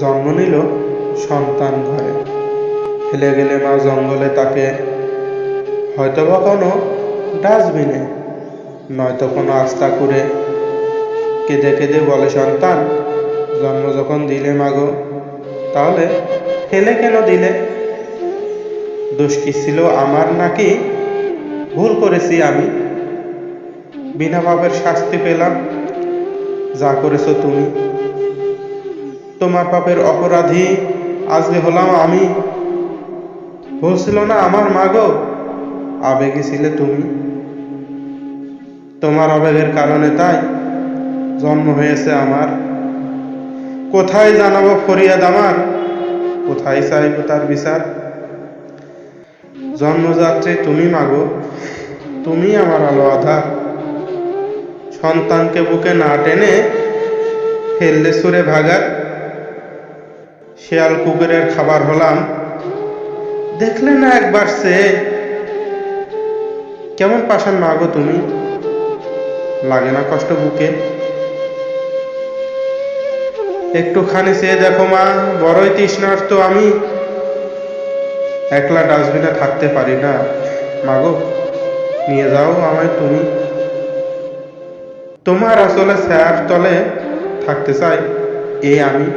জন্ম নিল সন্তান ঘরে। ফেলে গেলে মা জঙ্গলে তাকে, হয়তোবা কোনো ডাস্টবিনে, নয়তো কোনো আস্তা করে। কেঁদে কেঁদে বলে সন্তান, জন্ম যখন দিলে মাগো, তাহলে ফেলে কেন দিলে? দোষ কি ছিল আমার নাকি ভুল করেছি আমি? বিনা পাপের শাস্তি পেলাম, যা করেছো তুমি। তোমার পাপের অপরাধী আজকে হলাম আমি। ভুল ছিল না আমার মাগো, আবেগী ছিলে তুমি। তোমার আবেগের কারণে তাই জন্ম হয়েছে আমার। কোথায় জানাবো ফরিয়াদ আমার, কোথায় চাইব তার বিচার? জন্মযাত্রী তুমি মাগো, তুমি আমার আলো আধার। সন্তানকে বুকে না টেনে ফেললে সুরে ভাগার। শেয়াল কুকুরের খাবার হলাম, দেখলে না একবার সে? কেমন পাষাণ মাগো তুমি, লাগে না কষ্ট বুকে? একটুখানি চেয়ে দেখো মা, বড়ই তৃষ্ণার্ত আমি। একলা ডাস্টবিনে থাকতে পারি না, মাগো নিয়ে যাও আমায় তুমি। তোমার আসলে ছায়ার তলে থাকতে চাই এই আমি।